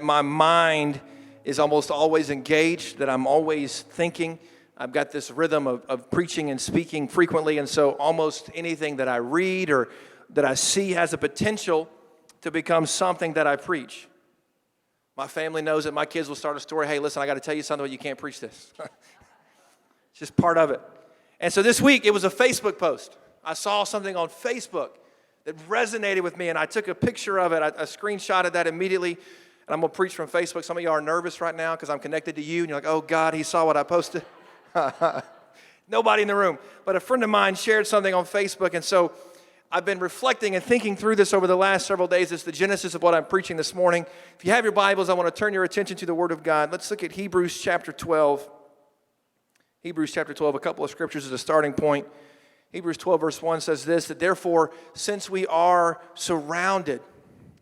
that my mind is almost always engaged, that I'm always thinking. I've got this rhythm of preaching and speaking frequently, and so almost anything that I read or that I see has a potential to become something that I preach. My family knows that my kids will start a story. Hey, listen, I got to tell you something, but you can't preach this. It's just part of it. And so this week, it was a Facebook post. I saw something on Facebook that resonated with me, and I took a picture of it. I screenshotted that immediately, and I'm going to preach from Facebook. Some of you are nervous right now because I'm connected to you, and you're like, oh, God, he saw what I posted. Nobody in the room. But a friend of mine shared something on Facebook, and so I've been reflecting and thinking through this over the last several days. It's the genesis of what I'm preaching this morning. If you have your Bibles, I want to turn your attention to the Word of God. Let's look at Hebrews chapter 12. Hebrews chapter 12, a couple of scriptures as a starting point. Hebrews 12 verse 1 says this, that therefore, since we are surrounded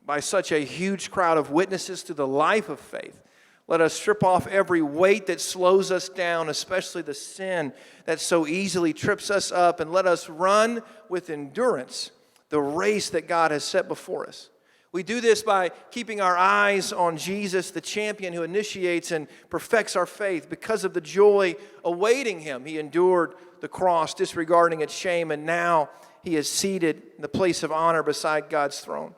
by such a huge crowd of witnesses to the life of faith, let us strip off every weight that slows us down, especially the sin that so easily trips us up, and let us run with endurance the race that God has set before us. We do this by keeping our eyes on Jesus, the champion who initiates and perfects our faith. Because of the joy awaiting him, he endured the cross, disregarding its shame, and now he is seated in the place of honor beside God's throne.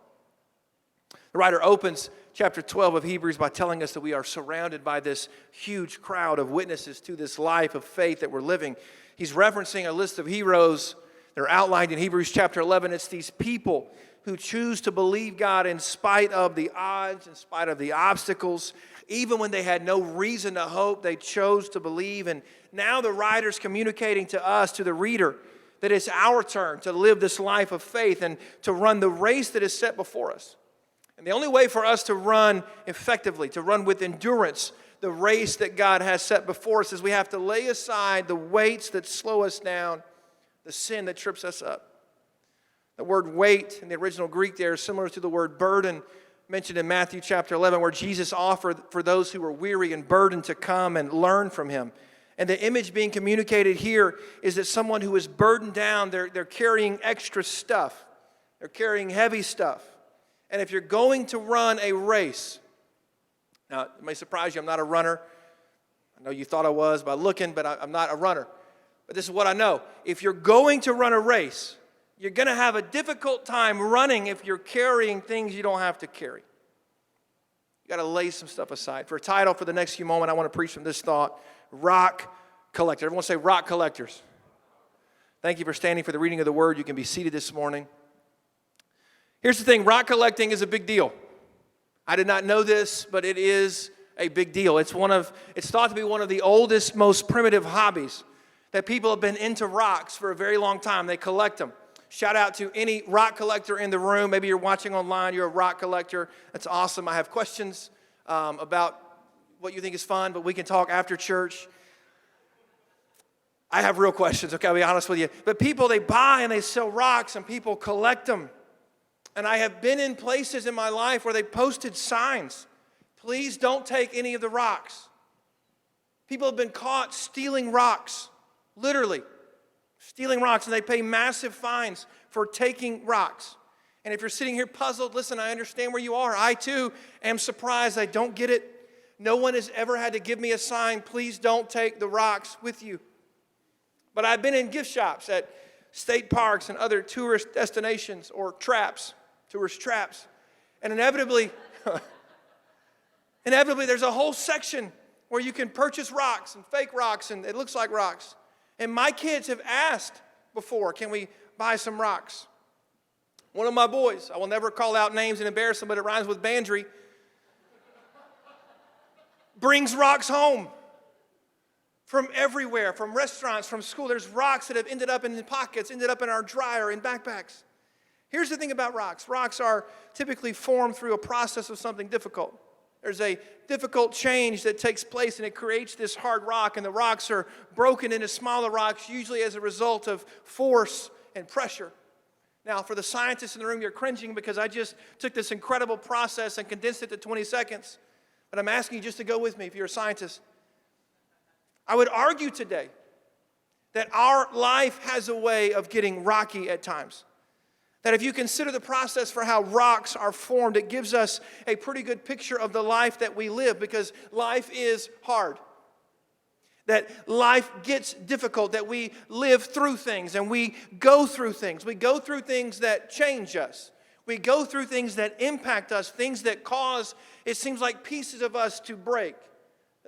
The writer opens chapter 12 of Hebrews by telling us that we are surrounded by this huge crowd of witnesses to this life of faith that we're living. He's referencing a list of heroes that are outlined in Hebrews chapter 11. It's these people who choose to believe God in spite of the odds, in spite of the obstacles. Even when they had no reason to hope, they chose to believe. And now the writer's communicating to us, to the reader, that it's our turn to live this life of faith and to run the race that is set before us. And the only way for us to run effectively, to run with endurance, the race that God has set before us, is we have to lay aside the weights that slow us down, the sin that trips us up. The word weight in the original Greek there is similar to the word burden mentioned in Matthew chapter 11, where Jesus offered for those who were weary and burdened to come and learn from him. And the image being communicated here is that someone who is burdened down, they're carrying extra stuff. They're carrying heavy stuff. And if you're going to run a race, now it may surprise you, I'm not a runner. I know you thought I was by looking, but I'm not a runner. But this is what I know. If you're going to run a race, you're going to have a difficult time running if you're carrying things you don't have to carry. You got to lay some stuff aside. For a title for the next few moments, I want to preach from this thought, Rock Collector. Everyone say rock collectors. Thank you for standing for the reading of the word. You can be seated this morning. Here's the thing, rock collecting is a big deal. I did not know this, but it is a big deal. It's thought to be one of the oldest, most primitive hobbies, that people have been into rocks for a very long time. They collect them. Shout out to any rock collector in the room. Maybe you're watching online, you're a rock collector. That's awesome. I have questions about what you think is fun, but we can talk after church. I have real questions, okay, I'll be honest with you. But people, they buy and they sell rocks, and people collect them. And I have been in places in my life where they posted signs, please don't take any of the rocks. People have been caught stealing rocks, literally. Stealing rocks, and they pay massive fines for taking rocks. And if you're sitting here puzzled, listen, I understand where you are. I too am surprised. I don't get it. No one has ever had to give me a sign, please don't take the rocks with you. But I've been in gift shops at state parks and other tourist destinations or tourist traps. And inevitably there's a whole section where you can purchase rocks and fake rocks, and it looks like rocks. And my kids have asked before, can we buy some rocks? One of my boys, I will never call out names and embarrass them, but it rhymes with Bandry, brings rocks home from everywhere, from restaurants, from school. There's rocks that have ended up in pockets, ended up in our dryer, in backpacks. Here's the thing about rocks. Rocks are typically formed through a process of something difficult. There's a difficult change that takes place, and it creates this hard rock, and the rocks are broken into smaller rocks, usually as a result of force and pressure. Now, for the scientists in the room, you're cringing because I just took this incredible process and condensed it to 20 seconds. But I'm asking you just to go with me if you're a scientist. I would argue today that our life has a way of getting rocky at times. That if you consider the process for how rocks are formed, it gives us a pretty good picture of the life that we live, because life is hard. That life gets difficult, that we live through things and we go through things. We go through things that change us. We go through things that impact us, things that cause, it seems like, pieces of us to break.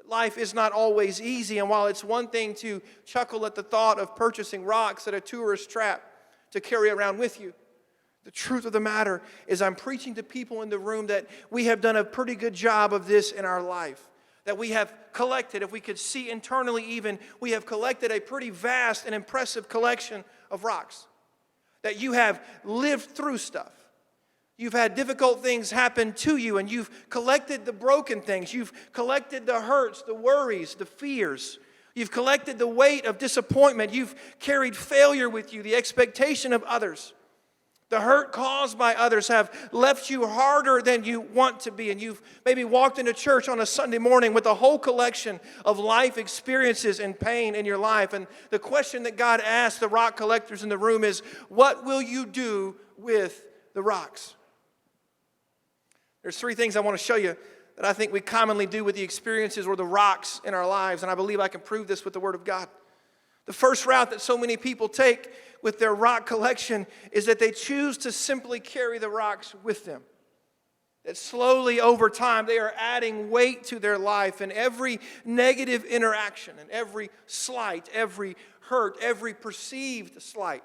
Life is not always easy, and while it's one thing to chuckle at the thought of purchasing rocks at a tourist trap to carry around with you, the truth of the matter is I'm preaching to people in the room that we have done a pretty good job of this in our life. That we have collected, if we could see internally even, we have collected a pretty vast and impressive collection of rocks. That you have lived through stuff. You've had difficult things happen to you, and you've collected the broken things. You've collected the hurts, the worries, the fears. You've collected the weight of disappointment. You've carried failure with you, the expectation of others. The hurt caused by others have left you harder than you want to be. And you've maybe walked into church on a Sunday morning with a whole collection of life experiences and pain in your life. And the question that God asked the rock collectors in the room is, what will you do with the rocks? There's three things I want to show you that I think we commonly do with the experiences or the rocks in our lives. And I believe I can prove this with the Word of God. The first route that so many people take with their rock collection is that they choose to simply carry the rocks with them. That slowly over time they are adding weight to their life, and every negative interaction and every slight, every hurt, every perceived slight.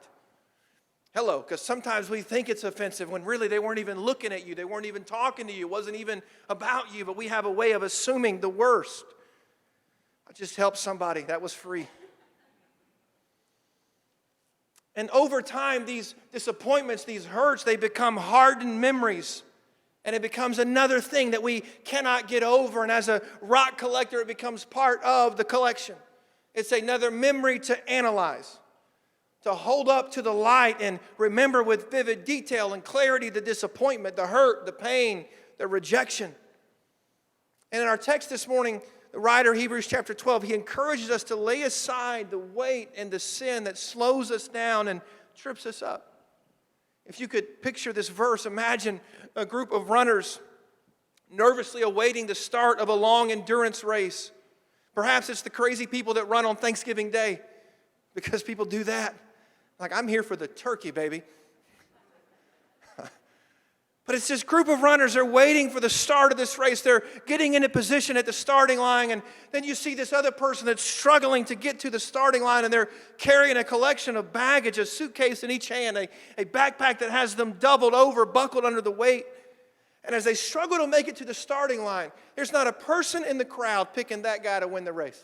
Hello, because sometimes we think it's offensive when really they weren't even looking at you. They weren't even talking to you. It wasn't even about you, but we have a way of assuming the worst. I just helped somebody. That was free. And over time, these disappointments, these hurts, they become hardened memories. And it becomes another thing that we cannot get over. And as a rock collector, it becomes part of the collection. It's another memory to analyze, to hold up to the light and remember with vivid detail and clarity the disappointment, the hurt, the pain, the rejection. And in our text this morning, the writer, Hebrews chapter 12, he encourages us to lay aside the weight and the sin that slows us down and trips us up. If you could picture this verse, imagine a group of runners nervously awaiting the start of a long endurance race. Perhaps it's the crazy people that run on Thanksgiving Day, because people do that. Like, I'm here for the turkey, baby. But it's this group of runners, they're waiting for the start of this race. They're getting into position at the starting line, and then you see this other person that's struggling to get to the starting line, and they're carrying a collection of baggage, a suitcase in each hand, a backpack that has them doubled over, buckled under the weight. And as they struggle to make it to the starting line, there's not a person in the crowd picking that guy to win the race.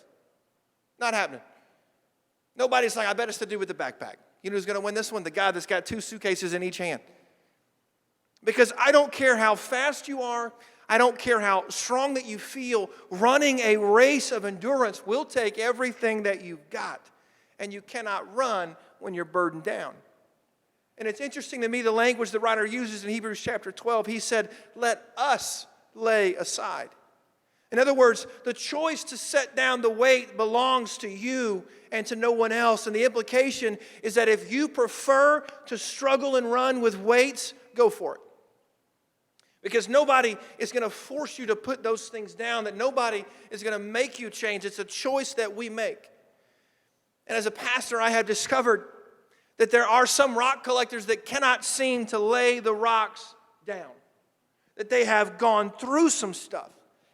Not happening. Nobody's like, I bet it's to do with the backpack. You know who's going to win this one? The guy that's got two suitcases in each hand. Because I don't care how fast you are, I don't care how strong that you feel, running a race of endurance will take everything that you've got. And you cannot run when you're burdened down. And it's interesting to me the language the writer uses in Hebrews chapter 12. He said, let us lay aside. In other words, the choice to set down the weight belongs to you and to no one else. And the implication is that if you prefer to struggle and run with weights, go for it. Because nobody is going to force you to put those things down, that nobody is going to make you change. It's a choice that we make. And as a pastor, I have discovered that there are some rock collectors that cannot seem to lay the rocks down. That they have gone through some stuff.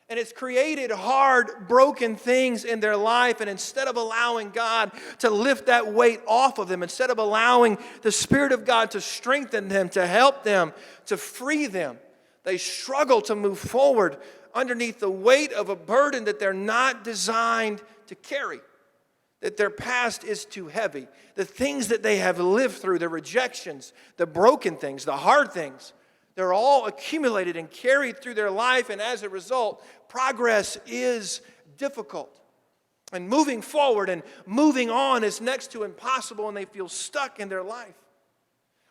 And it's created hard, broken things in their life. And instead of allowing God to lift that weight off of them, instead of allowing the Spirit of God to strengthen them, to help them, to free them, they struggle to move forward underneath the weight of a burden that they're not designed to carry. That their past is too heavy. The things that they have lived through, the rejections, the broken things, the hard things, they're all accumulated and carried through their life, and as a result, progress is difficult. And moving forward and moving on is next to impossible, and they feel stuck in their life.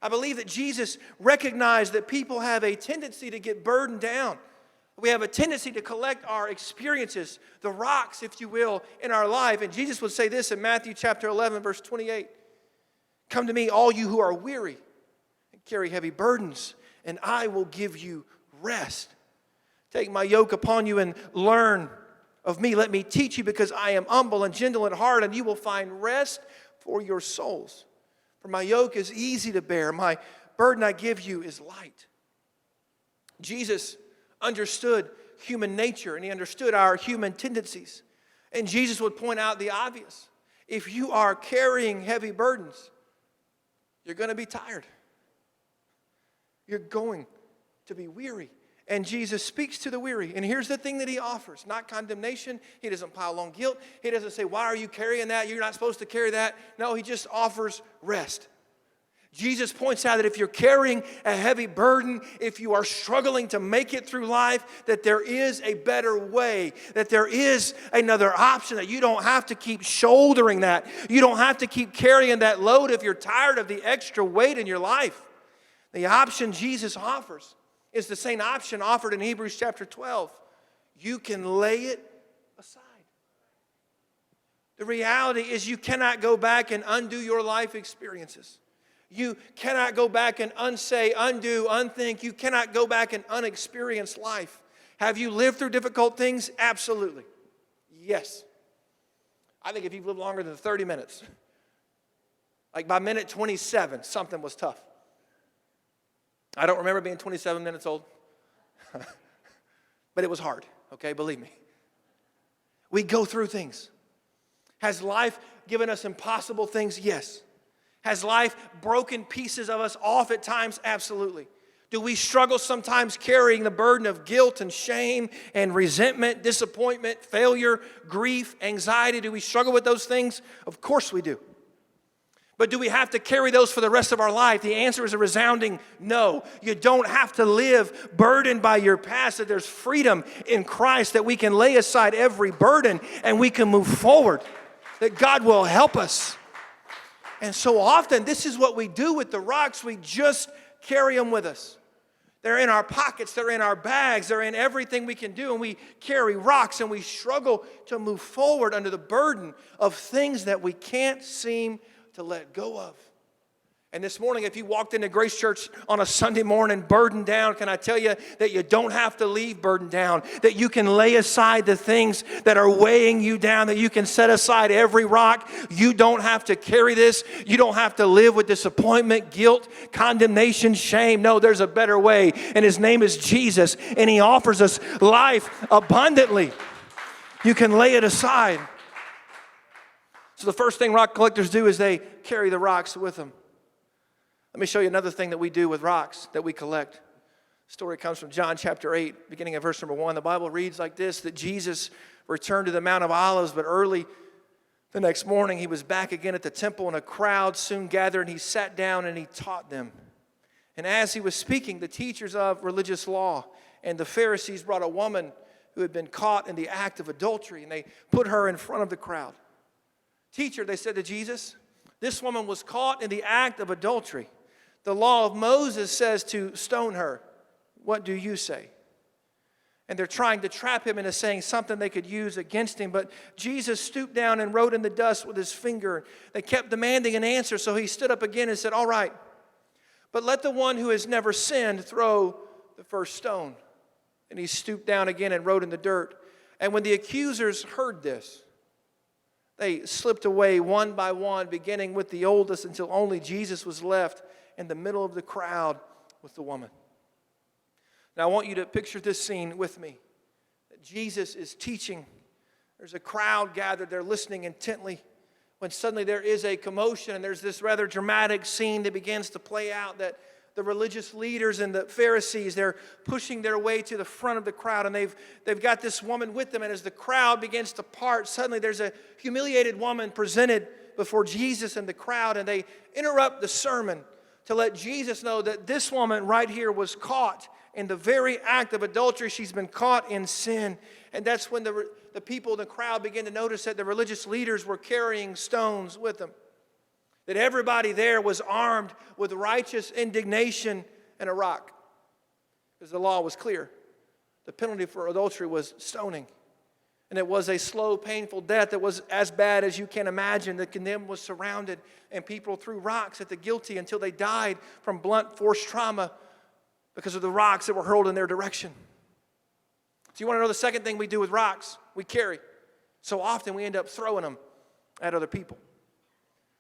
I believe that Jesus recognized that people have a tendency to get burdened down. We have a tendency to collect our experiences, the rocks, if you will, in our life. And Jesus would say this in Matthew chapter 11, verse 28. Come to me, all you who are weary and carry heavy burdens, and I will give you rest. Take my yoke upon you and learn of me. Let me teach you, because I am humble and gentle at heart, and you will find rest for your souls. For my yoke is easy to bear. My burden I give you is light. Jesus understood human nature, and he understood our human tendencies. And Jesus would point out the obvious. If you are carrying heavy burdens, you're going to be tired. You're going to be weary. And Jesus speaks to the weary. And here's the thing that he offers. Not condemnation. He doesn't pile on guilt. He doesn't say, why are you carrying that? You're not supposed to carry that. No, he just offers rest. Jesus points out that if you're carrying a heavy burden, if you are struggling to make it through life, that there is a better way, that there is another option, that you don't have to keep shouldering that. You don't have to keep carrying that load if you're tired of the extra weight in your life. The option Jesus offers is the same option offered in Hebrews chapter 12. You can lay it aside. The reality is you cannot go back and undo your life experiences. You cannot go back and unsay, undo, unthink. You cannot go back and unexperience life. Have you lived through difficult things? Absolutely. Yes. I think if you've lived longer than 30 minutes, like by minute 27, something was tough. I don't remember being 27 minutes old, but it was hard, okay? Believe me. We go through things. Has life given us impossible things? Yes. Has life broken pieces of us off at times? Absolutely. Do we struggle sometimes carrying the burden of guilt and shame and resentment, disappointment, failure, grief, anxiety? Do we struggle with those things? Of course we do. But do we have to carry those for the rest of our life? The answer is a resounding no. You don't have to live burdened by your past. That there's freedom in Christ, that we can lay aside every burden and we can move forward. That God will help us. And so often, this is what we do with the rocks. We just carry them with us. They're in our pockets. They're in our bags. They're in everything we can do. And we carry rocks and we struggle to move forward under the burden of things that we can't seem to let go of. And this morning, if you walked into Grace Church on a Sunday morning burdened down, can I tell you that you don't have to leave burdened down, that you can lay aside the things that are weighing you down, that you can set aside every rock. You don't have to carry this. You don't have to live with disappointment, guilt, condemnation, shame. No, there's a better way, and his name is Jesus, and he offers us life abundantly. You can lay it aside. So the first thing rock collectors do is they carry the rocks with them. Let me show you another thing that we do with rocks that we collect. The story comes from John chapter 8, beginning at verse number 1. The Bible reads like this, that Jesus returned to the Mount of Olives, but early the next morning he was back again at the temple, and a crowd soon gathered, and he sat down and he taught them. And as he was speaking, the teachers of religious law and the Pharisees brought a woman who had been caught in the act of adultery, and they put her in front of the crowd. Teacher, they said to Jesus, this woman was caught in the act of adultery. The law of Moses says to stone her. What do you say? And they're trying to trap him into saying something they could use against him. But Jesus stooped down and wrote in the dust with his finger. They kept demanding an answer, so he stood up again and said, all right, but let the one who has never sinned throw the first stone. And he stooped down again and wrote in the dirt. And when the accusers heard this, they slipped away one by one, beginning with the oldest, until only Jesus was left in the middle of the crowd with the woman. Now I want you to picture this scene with me. Jesus is teaching. There's a crowd gathered. They're listening intently. When suddenly there is a commotion, and there's this rather dramatic scene that begins to play out, that the religious leaders and the Pharisees, they're pushing their way to the front of the crowd, and they've got this woman with them. And as the crowd begins to part, suddenly there's a humiliated woman presented before Jesus and the crowd, and they interrupt the sermon to let Jesus know that this woman right here was caught in the very act of adultery. She's been caught in sin. And that's when the people in the crowd begin to notice that the religious leaders were carrying stones with them. That everybody there was armed with righteous indignation and a rock. Because the law was clear. The penalty for adultery was stoning. And it was a slow, painful death that was as bad as you can imagine. The condemned was surrounded, and people threw rocks at the guilty until they died from blunt force trauma because of the rocks that were hurled in their direction. So you want to know the second thing we do with rocks? We carry. So often we end up throwing them at other people.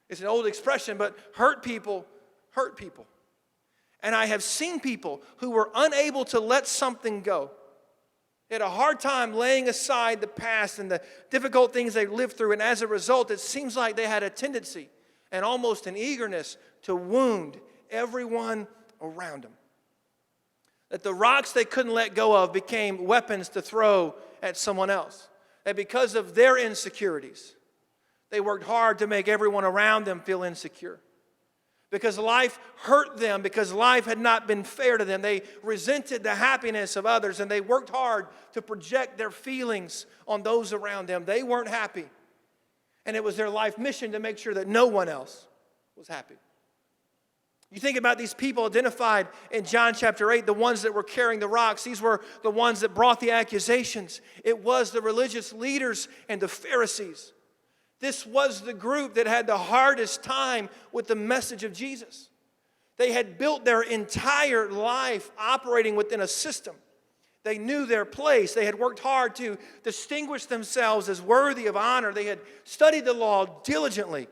It's an old expression, but hurt people hurt people. And I have seen people who were unable to let something go. They had a hard time laying aside the past and the difficult things they lived through. And as a result, it seems like they had a tendency and almost an eagerness to wound everyone around them. That the rocks they couldn't let go of became weapons to throw at someone else. That because of their insecurities, they worked hard to make everyone around them feel insecure. Because life hurt them, because life had not been fair to them. They resented the happiness of others, and they worked hard to project their feelings on those around them. They weren't happy. And it was their life mission to make sure that no one else was happy. You think about these people identified in John chapter 8, the ones that were carrying the rocks. These were the ones that brought the accusations. It was the religious leaders and the Pharisees. This was the group that had the hardest time with the message of Jesus. They had built their entire life operating within a system. They knew their place. They had worked hard to distinguish themselves as worthy of honor. They had studied the law diligently.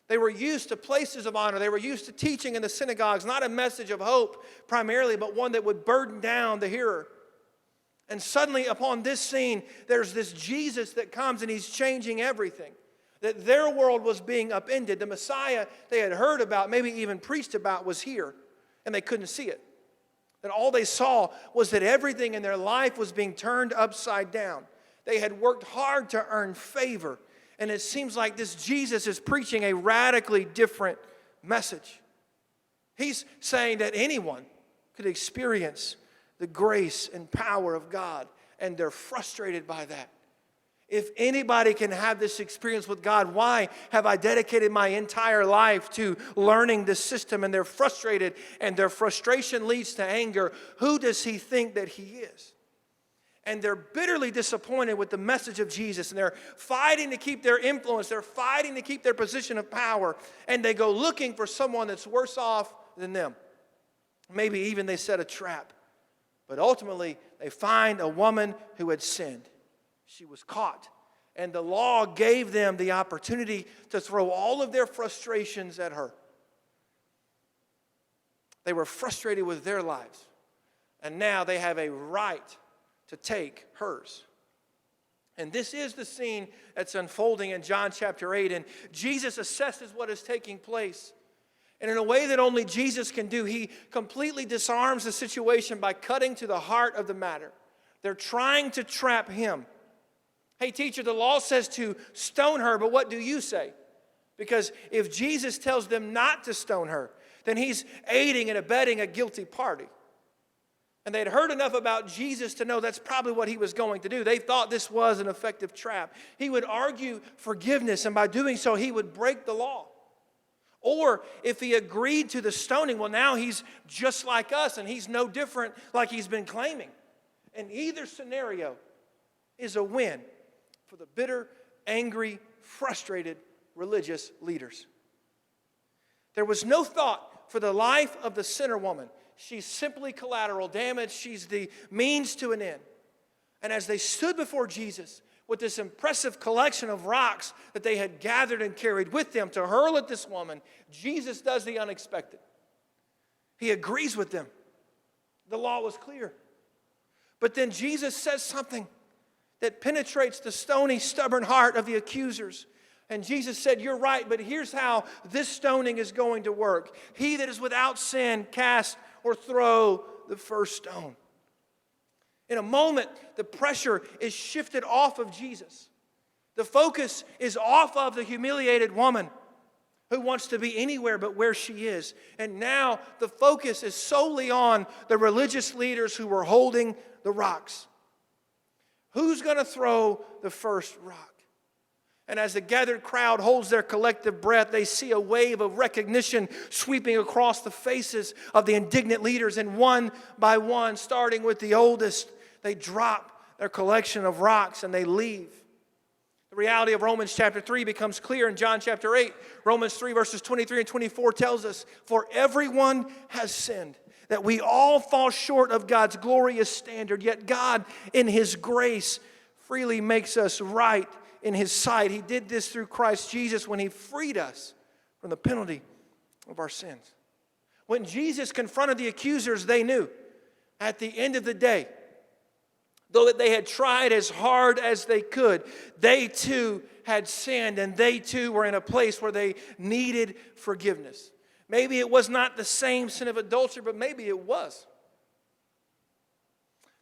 They were used to places of honor. They were used to teaching in the synagogues, not a message of hope primarily, but one that would burden down the hearer. And suddenly upon this scene, there's this Jesus that comes and he's changing everything. That their world was being upended. The Messiah they had heard about, maybe even preached about, was here, and they couldn't see it. That all they saw was that everything in their life was being turned upside down. They had worked hard to earn favor, and it seems like this Jesus is preaching a radically different message. He's saying that anyone could experience the grace and power of God, and they're frustrated by that. If anybody can have this experience with God, why have I dedicated my entire life to learning this system? And they're frustrated, and their frustration leads to anger. Who does he think that he is? And they're bitterly disappointed with the message of Jesus, and they're fighting to keep their influence. They're fighting to keep their position of power, and they go looking for someone that's worse off than them. Maybe even they set a trap. But ultimately, they find a woman who had sinned. She was caught, and the law gave them the opportunity to throw all of their frustrations at her. They were frustrated with their lives, and now they have a right to take hers. And this is the scene that's unfolding in John chapter 8, and Jesus assesses what is taking place. And in a way that only Jesus can do, he completely disarms the situation by cutting to the heart of the matter. They're trying to trap him. Hey, teacher, the law says to stone her, but what do you say? Because if Jesus tells them not to stone her, then he's aiding and abetting a guilty party. And they'd heard enough about Jesus to know that's probably what he was going to do. They thought this was an effective trap. He would argue forgiveness, and by doing so, he would break the law. Or if he agreed to the stoning, well, now he's just like us, and he's no different like he's been claiming. And either scenario is a win for the bitter, angry, frustrated religious leaders. There was no thought for the life of the sinner woman. She's simply collateral damage. She's the means to an end. And as they stood before Jesus with this impressive collection of rocks that they had gathered and carried with them to hurl at this woman, Jesus does the unexpected. He agrees with them. The law was clear. But then Jesus says something that penetrates the stony, stubborn heart of the accusers. And Jesus said, you're right, but here's how this stoning is going to work. He that is without sin, cast or throw the first stone. In a moment, the pressure is shifted off of Jesus. The focus is off of the humiliated woman who wants to be anywhere but where she is. And now the focus is solely on the religious leaders who were holding the rocks. Who's going to throw the first rock? And as the gathered crowd holds their collective breath, they see a wave of recognition sweeping across the faces of the indignant leaders. And one by one, starting with the oldest, they drop their collection of rocks and they leave. The reality of Romans chapter 3 becomes clear in John chapter 8. Romans 3 verses 23 and 24 tells us, "For everyone has sinned, that we all fall short of God's glorious standard. Yet God, in His grace, freely makes us right in His sight." He did this through Christ Jesus when He freed us from the penalty of our sins. When Jesus confronted the accusers, they knew at the end of the day, though they had tried as hard as they could, they too had sinned, and they too were in a place where they needed forgiveness. Maybe it was not the same sin of adultery, but maybe it was.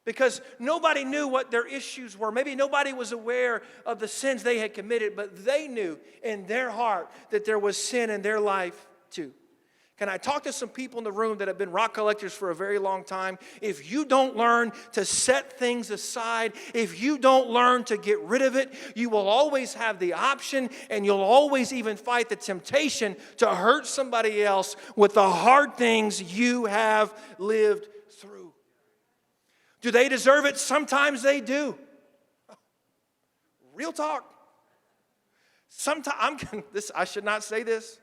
Because nobody knew what their issues were. Maybe nobody was aware of the sins they had committed, but they knew in their heart that there was sin in their life too. Can I talk to some people in the room that have been rock collectors for a very long time? If you don't learn to set things aside, if you don't learn to get rid of it, you will always have the option, and you'll always even fight the temptation to hurt somebody else with the hard things you have lived through. Do they deserve it? Sometimes they do. Real talk. Sometimes I should not say this.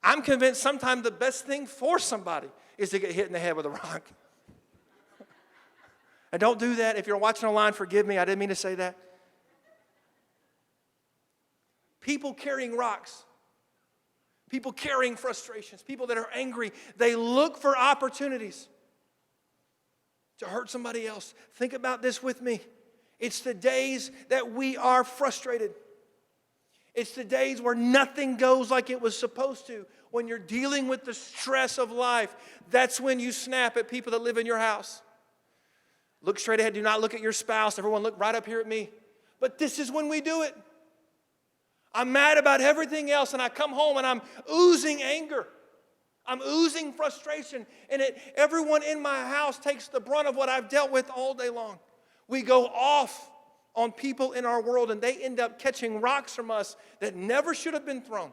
I'm convinced sometimes the best thing for somebody is to get hit in the head with a rock. And don't do that. If you're watching online, forgive me. I didn't mean to say that. People carrying rocks. People carrying frustrations. People that are angry. They look for opportunities to hurt somebody else. Think about this with me. It's the days that we are frustrated. It's the days where nothing goes like it was supposed to. When you're dealing with the stress of life, that's when you snap at people that live in your house. Look straight ahead. Do not look at your spouse. Everyone look right up here at me. But this is when we do it. I'm mad about everything else, and I come home and I'm oozing anger. I'm oozing frustration. And everyone in my house takes the brunt of what I've dealt with all day long. We go off on people in our world, and they end up catching rocks from us that never should have been thrown.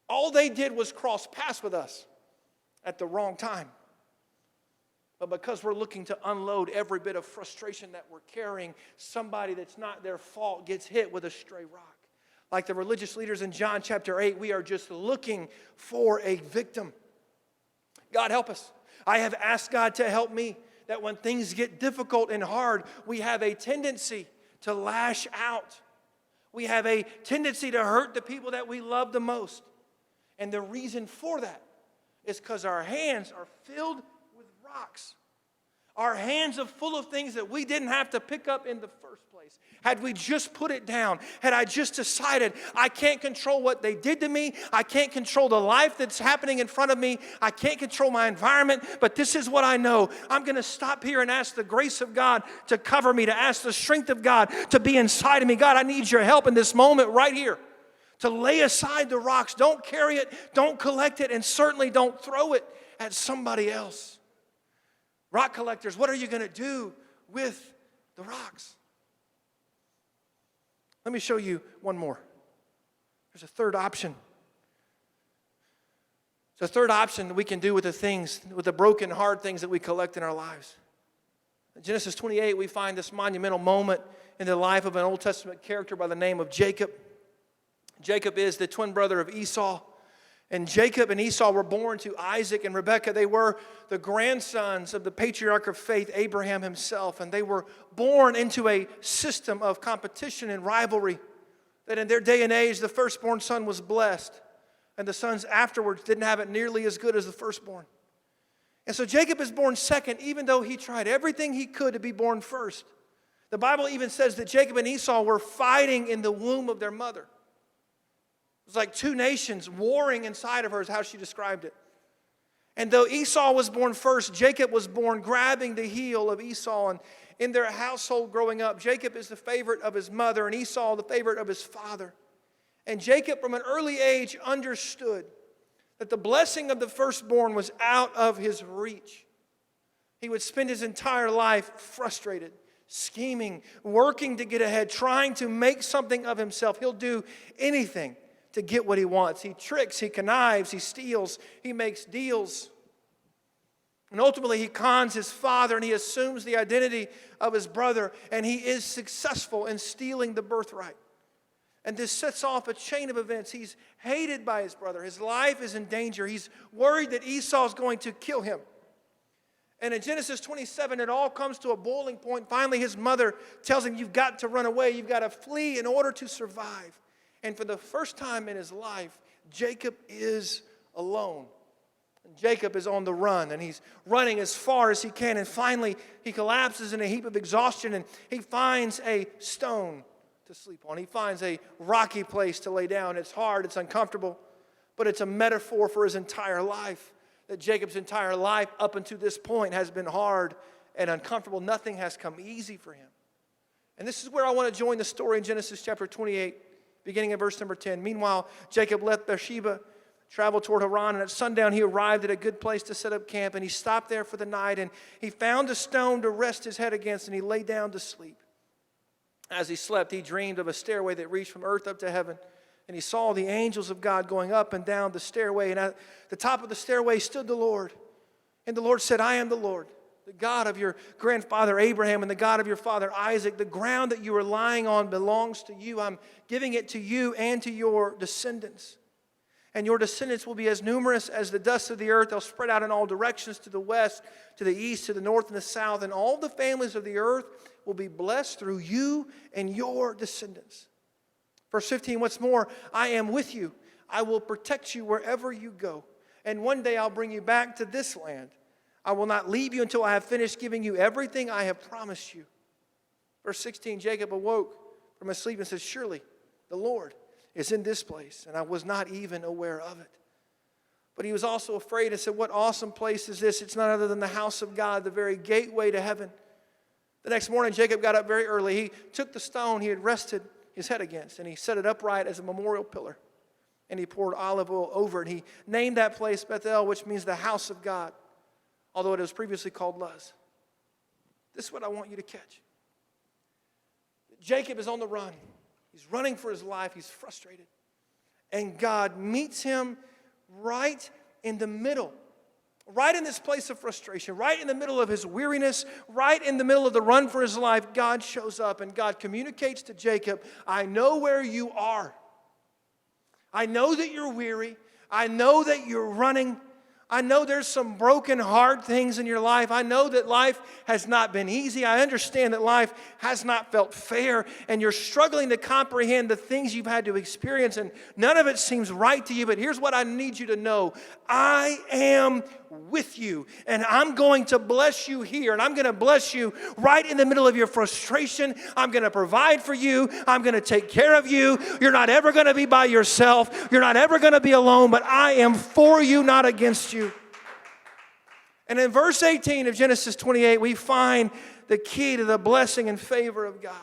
All they did was cross paths with us at the wrong time. But because we're looking to unload every bit of frustration that we're carrying, somebody that's not their fault gets hit with a stray rock. Like the religious leaders in John chapter 8, we are just looking for a victim. God help us. I have asked God to help me, that when things get difficult and hard, we have a tendency to lash out. We have a tendency to hurt the people that we love the most. And the reason for that is because our hands are filled with rocks. Our hands are full of things that we didn't have to pick up in the first place. Had we just put it down, had I just decided I can't control what they did to me, I can't control the life that's happening in front of me, I can't control my environment, but this is what I know. I'm going to stop here and ask the grace of God to cover me, to ask the strength of God to be inside of me. God, I need your help in this moment right here to lay aside the rocks. Don't carry it, don't collect it, and certainly don't throw it at somebody else. Rock collectors, what are you going to do with the rocks? Let me show you one more. There's a third option. It's a third option that we can do with the things, with the broken, hard things that we collect in our lives. In Genesis 28, we find this monumental moment in the life of an Old Testament character by the name of Jacob. Jacob is the twin brother of Esau. And Jacob and Esau were born to Isaac and Rebekah. They were the grandsons of the patriarch of faith, Abraham himself. And they were born into a system of competition and rivalry. That in their day and age, the firstborn son was blessed. And the sons afterwards didn't have it nearly as good as the firstborn. And so Jacob is born second, even though he tried everything he could to be born first. The Bible even says that Jacob and Esau were fighting in the womb of their mother. It was like two nations warring inside of her, is how she described it. And though Esau was born first, Jacob was born grabbing the heel of Esau. And in their household growing up, Jacob is the favorite of his mother and Esau the favorite of his father. And Jacob from an early age understood that the blessing of the firstborn was out of his reach. He would spend his entire life frustrated, scheming, working to get ahead, trying to make something of himself. He'll do anything to get what he wants. He tricks, he connives, he steals, he makes deals. And ultimately, he cons his father and he assumes the identity of his brother, and he is successful in stealing the birthright. And this sets off a chain of events. He's hated by his brother. His life is in danger. He's worried that Esau is going to kill him. And in Genesis 27, it all comes to a boiling point. Finally, his mother tells him, you've got to run away. You've got to flee in order to survive. And for the first time in his life, Jacob is alone. And Jacob is on the run, and he's running as far as he can. And finally, he collapses in a heap of exhaustion, and he finds a stone to sleep on. He finds a rocky place to lay down. It's hard, it's uncomfortable, but it's a metaphor for his entire life. That Jacob's entire life up until this point has been hard and uncomfortable. Nothing has come easy for him. And this is where I want to join the story in Genesis chapter 28, beginning in verse number 10. Meanwhile, Jacob left Beersheba, traveled toward Haran, and at sundown he arrived at a good place to set up camp, and he stopped there for the night, and he found a stone to rest his head against, and he lay down to sleep. As he slept, he dreamed of a stairway that reached from earth up to heaven. And he saw the angels of God going up and down the stairway. And at the top of the stairway stood the Lord. And the Lord said, I am the Lord, the God of your grandfather Abraham and the God of your father Isaac. The ground that you are lying on belongs to you. I'm giving it to you and to your descendants. And your descendants will be as numerous as the dust of the earth. They'll spread out in all directions, to the west, to the east, to the north, and the south. And all the families of the earth will be blessed through you and your descendants. Verse 15, what's more, I am with you. I will protect you wherever you go. And one day I'll bring you back to this land. I will not leave you until I have finished giving you everything I have promised you. Verse 16, Jacob awoke from his sleep and said, surely the Lord is in this place, and I was not even aware of it. But he was also afraid and said, what awesome place is this? It's none other than the house of God, the very gateway to heaven. The next morning, Jacob got up very early. He took the stone he had rested his head against, and he set it upright as a memorial pillar. And he poured olive oil over it. And he named that place Bethel, which means the house of God, although it was previously called Luz. This is what I want you to catch. Jacob is on the run. He's running for his life. He's frustrated. And God meets him right in the middle. Right in this place of frustration, right in the middle of his weariness, right in the middle of the run for his life, God shows up and God communicates to Jacob, I know where you are. I know that you're weary. I know that you're running. I know there's some broken, hard things in your life. I know that life has not been easy. I understand that life has not felt fair, and you're struggling to comprehend the things you've had to experience, and none of it seems right to you. But here's what I need you to know. I am with you, and I'm going to bless you here, and I'm going to bless you right in the middle of your frustration. I'm going to provide for you. I'm going to take care of you. You're not ever going to be by yourself. You're not ever going to be alone, but I am for you, not against you. And in verse 18 of Genesis 28, we find the key to the blessing and favor of God.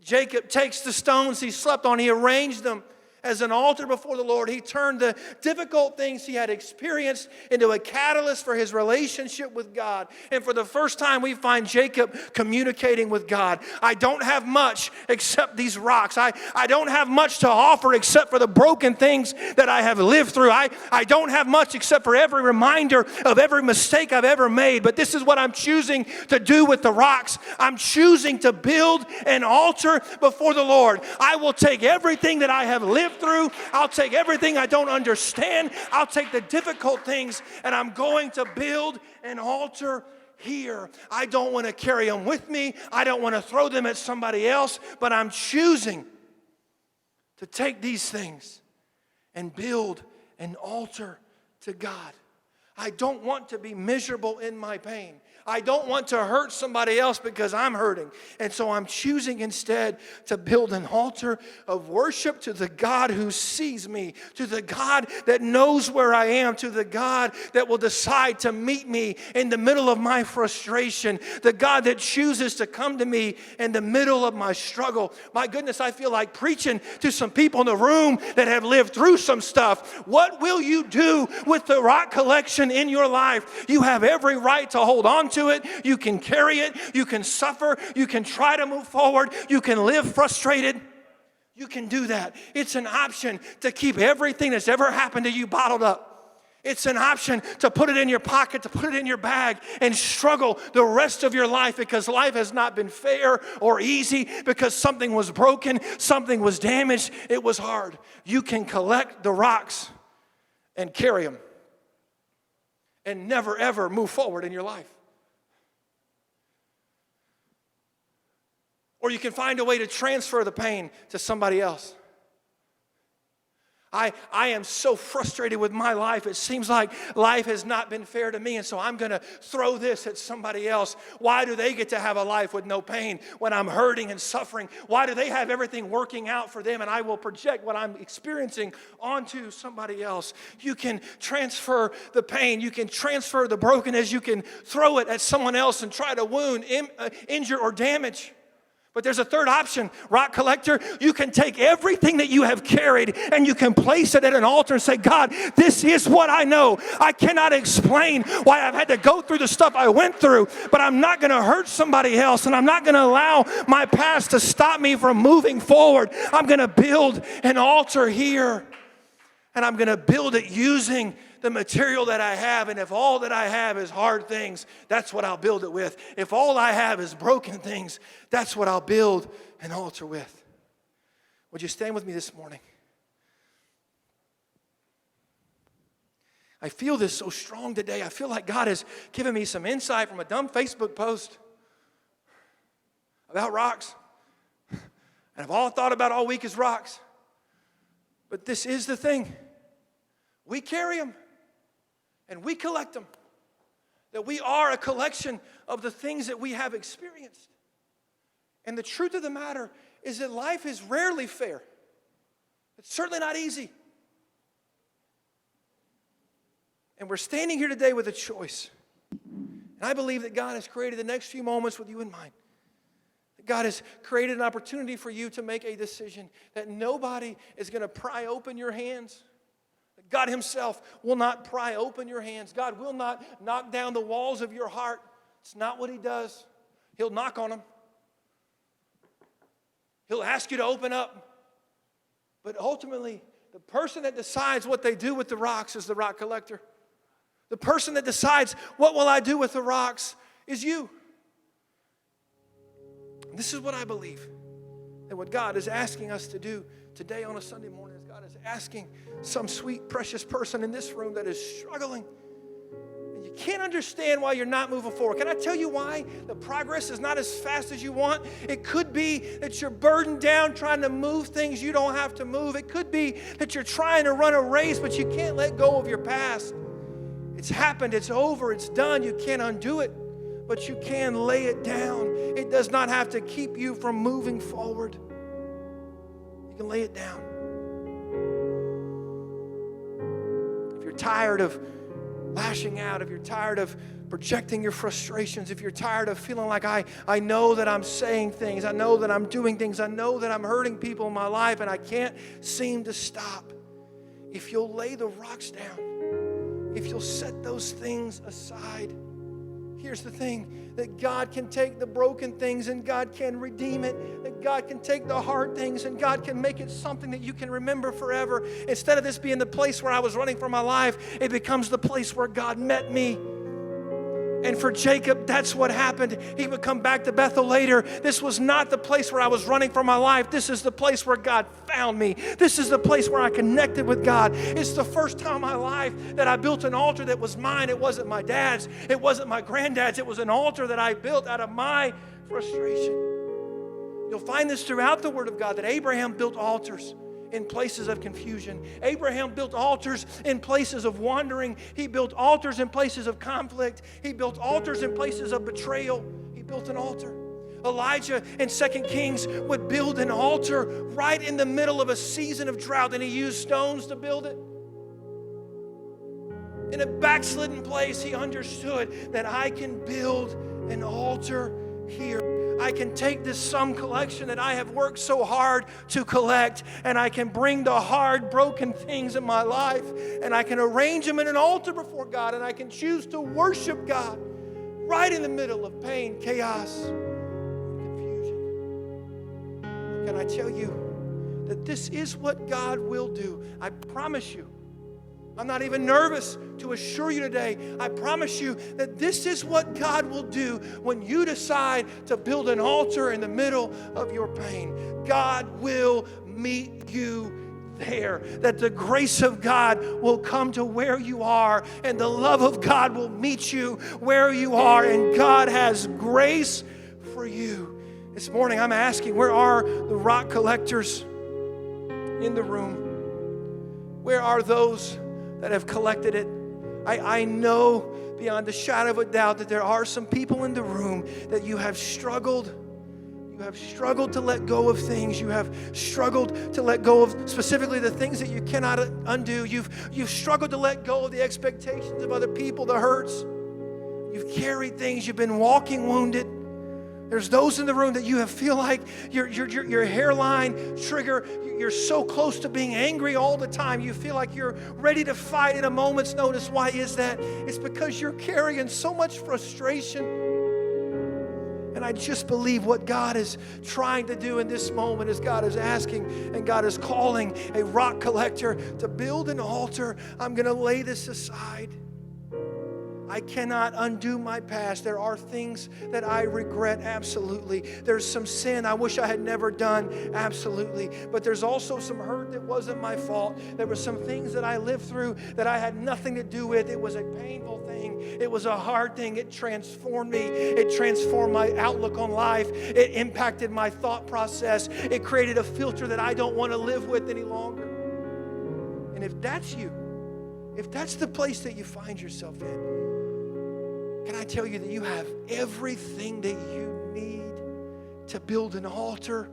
Jacob takes the stones he slept on, he arranged them as an altar before the Lord. He turned the difficult things he had experienced into a catalyst for his relationship with God. And for the first time, we find Jacob communicating with God. I don't have much except these rocks. I don't have much to offer except for the broken things that I have lived through. I don't have much except for every reminder of every mistake I've ever made. But this is what I'm choosing to do with the rocks. I'm choosing to build an altar before the Lord. I will take everything that I have lived through. I'll take everything I don't understand. I'll take the difficult things, and I'm going to build an altar here. I don't want to carry them with me. I don't want to throw them at somebody else, but I'm choosing to take these things and build an altar to God. I don't want to be miserable in my pain. I don't want to hurt somebody else because I'm hurting. And so I'm choosing instead to build an altar of worship to the God who sees me, to the God that knows where I am, to the God that will decide to meet me in the middle of my frustration, the God that chooses to come to me in the middle of my struggle. My goodness, I feel like preaching to some people in the room that have lived through some stuff. What will you do with the rock collection in your life? You have every right to hold on to it. You can carry it. You can suffer. You can try to move forward. You can live frustrated. You can do that. It's an option to keep everything that's ever happened to you bottled up. It's an option to put it in your pocket, to put it in your bag, and struggle the rest of your life because life has not been fair or easy, because something was broken, something was damaged, it was hard. You can collect the rocks and carry them and never, ever move forward in your life. Or you can find a way to transfer the pain to somebody else. I am so frustrated with my life. It seems like life has not been fair to me, and so I'm going to throw this at somebody else. Why do they get to have a life with no pain when I'm hurting and suffering? Why do they have everything working out for them, and I will project what I'm experiencing onto somebody else? You can transfer the pain. You can transfer the brokenness. You can throw it at someone else and try to wound, injure, or damage. But there's a third option, rock collector. You can take everything that you have carried and you can place it at an altar and say, God, this is what I know. I cannot explain why I've had to go through the stuff I went through, but I'm not going to hurt somebody else, and I'm not going to allow my past to stop me from moving forward. I'm going to build an altar here, and I'm going to build it using the material that I have. And if all that I have is hard things, that's what I'll build it with. If all I have is broken things, that's what I'll build an altar with. Would you stand with me this morning? I feel this so strong today. I feel like God has given me some insight from a dumb Facebook post about rocks. And I've all thought about all week is rocks. But this is the thing. We carry them. And we collect them. That we are a collection of the things that we have experienced. And the truth of the matter is that life is rarely fair. It's certainly not easy. And we're standing here today with a choice. And I believe that God has created the next few moments with you in mind. That God has created an opportunity for you to make a decision. That nobody is going to pry open your hands. God himself will not pry open your hands. God will not knock down the walls of your heart. It's not what he does. He'll knock on them. He'll ask you to open up. But ultimately, the person that decides what they do with the rocks is the rock collector. The person that decides what will I do with the rocks is you. This is what I believe. That what God is asking us to do today on a Sunday morning is God is asking some sweet, precious person in this room that is struggling. And you can't understand why you're not moving forward. Can I tell you why the progress is not as fast as you want? It could be that you're burdened down trying to move things you don't have to move. It could be that you're trying to run a race, but you can't let go of your past. It's happened. It's over. It's done. You can't undo it, but you can lay it down. It does not have to keep you from moving forward. You can lay it down. If you're tired of lashing out, if you're tired of projecting your frustrations, if you're tired of feeling like I know that I'm saying things, I know that I'm doing things, I know that I'm hurting people in my life and I can't seem to stop. If you'll lay the rocks down, if you'll set those things aside, here's the thing, that God can take the broken things and God can redeem it. That God can take the hard things and God can make it something that you can remember forever. Instead of this being the place where I was running for my life, it becomes the place where God met me. And for Jacob, that's what happened. He would come back to Bethel later. This was not the place where I was running for my life. This is the place where God found me. This is the place where I connected with God. It's the first time in my life that I built an altar that was mine. It wasn't my dad's. It wasn't my granddad's. It was an altar that I built out of my frustration. You'll find this throughout the Word of God, that Abraham built altars in places of confusion. Abraham built altars in places of wandering. He built altars in places of conflict. He built altars in places of betrayal. He built an altar. Elijah in 2 Kings would build an altar right in the middle of a season of drought, and he used stones to build it. In a backslidden place, he understood that I can build an altar here. I can take this sum collection that I have worked so hard to collect, and I can bring the hard, broken things in my life, and I can arrange them in an altar before God, and I can choose to worship God right in the middle of pain, chaos, and confusion. Can I tell you that this is what God will do? I promise you. I'm not even nervous to assure you today. I promise you that this is what God will do when you decide to build an altar in the middle of your pain. God will meet you there. That the grace of God will come to where you are, and the love of God will meet you where you are, and God has grace for you. This morning I'm asking, where are the rock collectors in the room? Where are those that have collected it? I know beyond a shadow of a doubt that there are some people in the room that you have struggled. You have struggled to let go of things. You have struggled to let go of specifically the things that you cannot undo. You've struggled to let go of the expectations of other people, the hurts. You've carried things. You've been walking wounded. There's those in the room that you feel like your hairline trigger, you're so close to being angry all the time. You feel like you're ready to fight at a moment's notice. Why is that? It's because you're carrying so much frustration. And I just believe what God is trying to do in this moment is God is asking and God is calling a rock collector to build an altar. I'm going to lay this aside. I cannot undo my past. There are things that I regret, absolutely. There's some sin I wish I had never done, absolutely. But there's also some hurt that wasn't my fault. There were some things that I lived through that I had nothing to do with. It was a painful thing. It was a hard thing. It transformed me. It transformed my outlook on life. It impacted my thought process. It created a filter that I don't want to live with any longer. And if that's you, if that's the place that you find yourself in, can I tell you that you have everything that you need to build an altar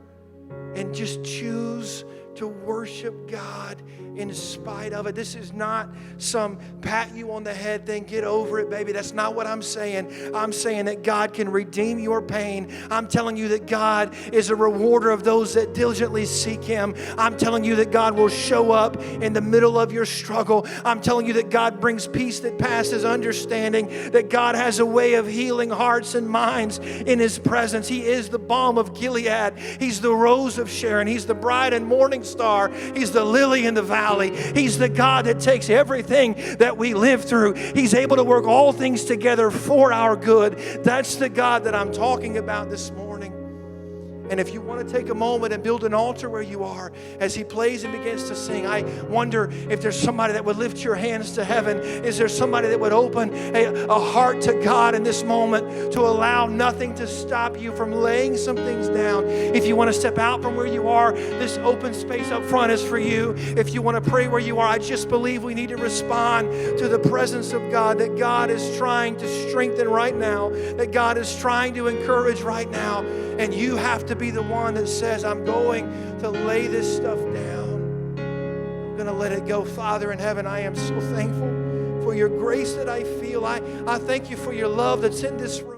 and just choose to worship God in spite of it? This is not some pat you on the head thing, get over it, baby. That's not what I'm saying. I'm saying that God can redeem your pain. I'm telling you that God is a rewarder of those that diligently seek Him. I'm telling you that God will show up in the middle of your struggle. I'm telling you that God brings peace that passes understanding, that God has a way of healing hearts and minds in His presence. He is the balm of Gilead. He's the rose of Sharon. He's the bright and morning star. He's the lily in the valley. He's the God that takes everything that we live through. He's able to work all things together for our good. That's the God that I'm talking about this morning. And if you want to take a moment and build an altar where you are, as he plays and begins to sing, I wonder if there's somebody that would lift your hands to heaven. Is there somebody that would open a heart to God in this moment to allow nothing to stop you from laying some things down? If you want to step out from where you are, this open space up front is for you. If you want to pray where you are, I just believe we need to respond to the presence of God, that God is trying to strengthen right now, that God is trying to encourage right now. And you have to be the one that says, I'm going to lay this stuff down. I'm going to let it go. Father in heaven, I am so thankful for your grace that I feel. I thank you for your love that's in this room.